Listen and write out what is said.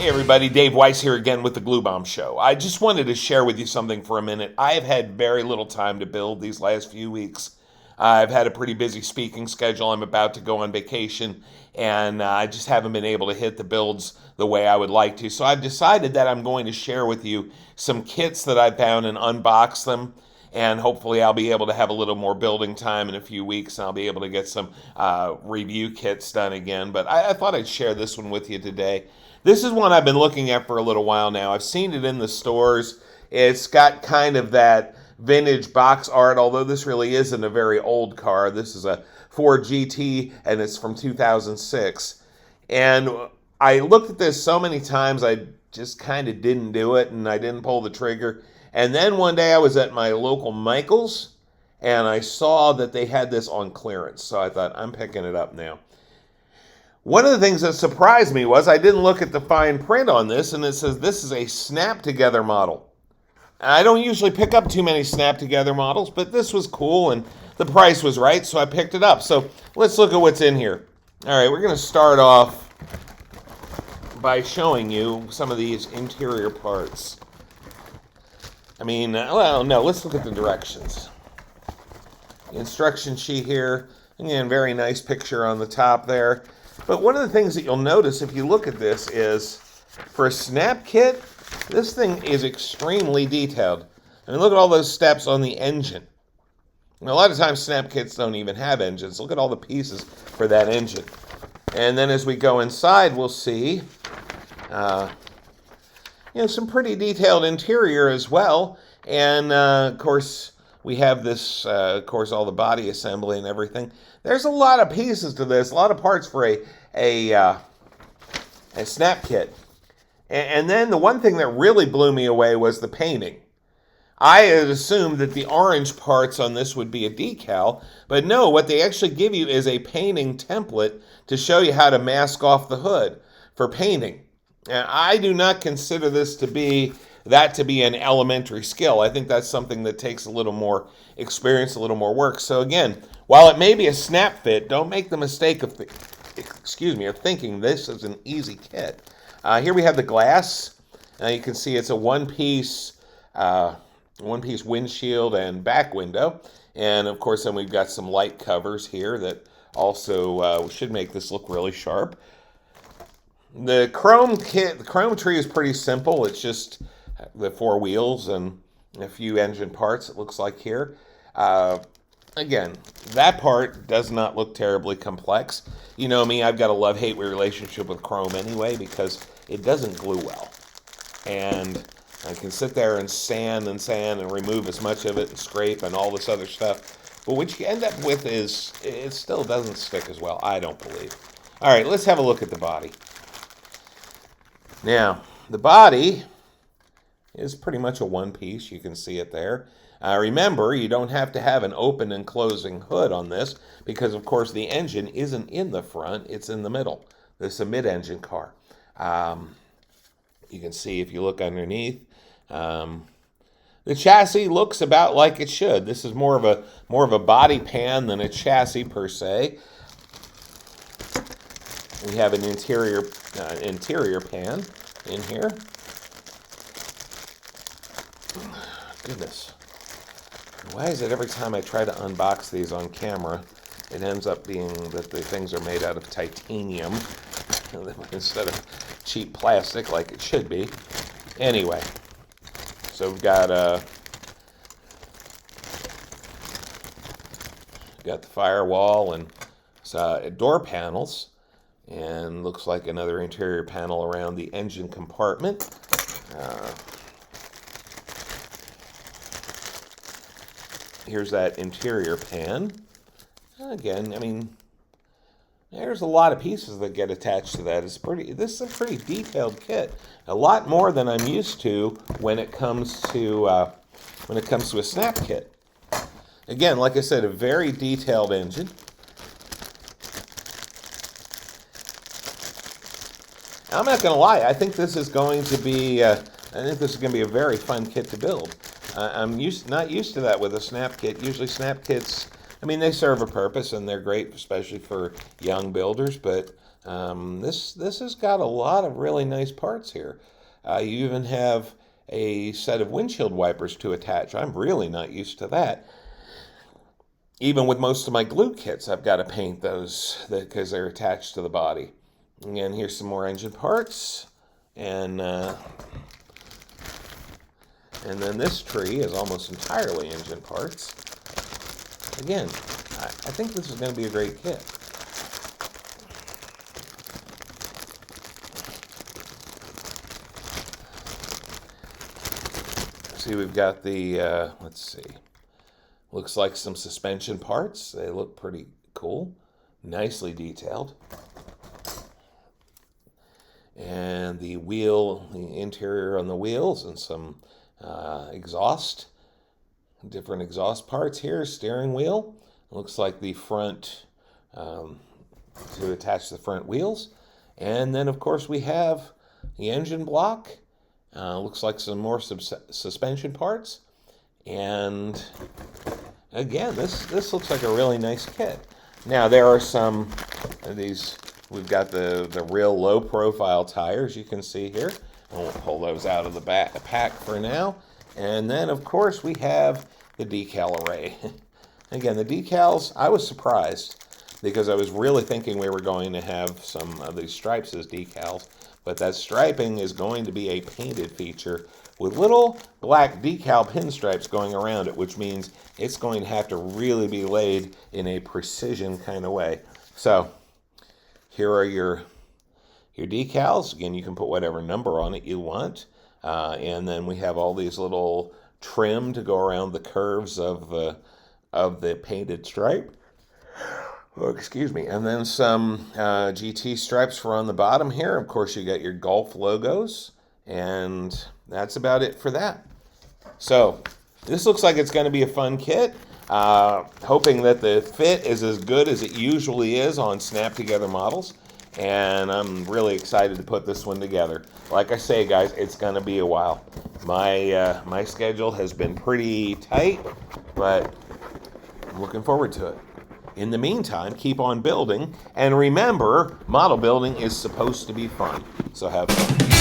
Hey everybody, Dave Weiss here again with the Glue Bomb Show. I just wanted to share with you something for a minute. I have had very little time to build these last few weeks. I've had a pretty busy speaking schedule. I'm about to go on vacation, and I just haven't been able to hit the builds the way I would like to. So I've decided that I'm going to share with you some kits that I found and unbox them. And hopefully I'll be able to have a little more building time in a few weeks, and I'll be able to get some review kits done again. But I thought I'd share this one with you today. This is one I've been looking at for a little while now. I've seen it in the stores. It's got kind of that vintage box art, although this really isn't a very old car. This is a Ford GT, and it's from 2006. And I looked at this so many times, I just kind of didn't do it, and I didn't pull the trigger. And then one day I was at my local Michael's, and I saw that they had this on clearance. So I thought, I'm picking it up now. One of the things that surprised me was I didn't look at the fine print on this, and it says this is a snap-together model. I don't usually pick up too many snap-together models, but this was cool, and the price was right, so I picked it up. So let's look at what's in here. All right, we're going to start off by showing you some of these interior parts. Well, no, let's look at the directions. The instruction sheet here, again, very nice picture on the top there. But one of the things that you'll notice if you look at this is, for a snap kit, this thing is extremely detailed. I mean, look at all those steps on the engine. And a lot of times snap kits don't even have engines. Look at all the pieces for that engine. And then as we go inside, we'll see some pretty detailed interior as well. And of course, we have this, all the body assembly and everything. There's a lot of pieces to this, a lot of parts for a snap kit. And then the one thing that really blew me away was the painting. I had assumed that the orange parts on this would be a decal, but no, what they actually give you is a painting template to show you how to mask off the hood for painting. And I do not consider this to be an elementary skill. I think that's something that takes a little more experience, a little more work. So again, while it may be a snap fit, don't make the mistake of thinking this is an easy kit. Here we have the glass. You can see it's a one-piece windshield and back window. And of course, then we've got some light covers here that also should make this look really sharp. The chrome tree is pretty simple. It's just the four wheels and a few engine parts, it looks like here. Again, that part does not look terribly complex. You know me, I've got a love-hate relationship with chrome anyway because it doesn't glue well. And I can sit there and sand and remove as much of it and scrape and all this other stuff. But what you end up with is it still doesn't stick as well, I don't believe. All right, let's have a look at the body. Now, the body is pretty much a one-piece. You can see it there. Remember, you don't have to have an open and closing hood on this because, of course, the engine isn't in the front. It's in the middle. This is a mid-engine car. You can see if you look underneath. The chassis looks about like it should. This is more of a body pan than a chassis per se. We have an interior pan in here. Goodness. Why is it every time I try to unbox these on camera, it ends up being that the things are made out of titanium instead of cheap plastic like it should be. Anyway, so we've got the firewall and door panels. And looks like another interior panel around the engine compartment. Here's that interior pan. Again, there's a lot of pieces that get attached to that. This is a pretty detailed kit. A lot more than I'm used to when it comes to a snap kit. Again, like I said, a very detailed engine. I'm not going to lie. I think this is going to be a very fun kit to build. I'm not used to that with a snap kit. Usually snap kits, they serve a purpose and they're great, especially for young builders. But This has got a lot of really nice parts here. You even have a set of windshield wipers to attach. I'm really not used to that. Even with most of my glue kits, I've got to paint those because they're attached to the body. And here's some more engine parts. And then this tree is almost entirely engine parts. Again, I think this is going to be a great kit. See, we've got the, let's see, looks like some suspension parts. They look pretty cool, nicely detailed. And the wheel, the interior on the wheels, and some exhaust, different exhaust parts here. Steering wheel, looks like the front, to attach the front wheels. And then, of course, we have the engine block. Looks like some more suspension parts. And again, this looks like a really nice kit. Now, there are some of these. We've got the real low profile tires you can see here. I won't pull those out of the pack for now. And then, of course, we have the decal array. Again, the decals, I was surprised because I was really thinking we were going to have some of these stripes as decals. But that striping is going to be a painted feature with little black decal pinstripes going around it, which means it's going to have to really be laid in a precision kind of way. So here are your decals. Again, you can put whatever number on it you want. And then we have all these little trim to go around the curves of the painted stripe. Oh, excuse me. And then some GT stripes for on the bottom here. Of course, you got your Golf logos. And that's about it for that. So this looks like it's going to be a fun kit. Hoping that the fit is as good as it usually is on snap together models. And I'm really excited to put this one together. Like I say, guys, it's going to be a while. My schedule has been pretty tight, but I'm looking forward to it. In the meantime, keep on building, and remember, model building is supposed to be fun. So have fun.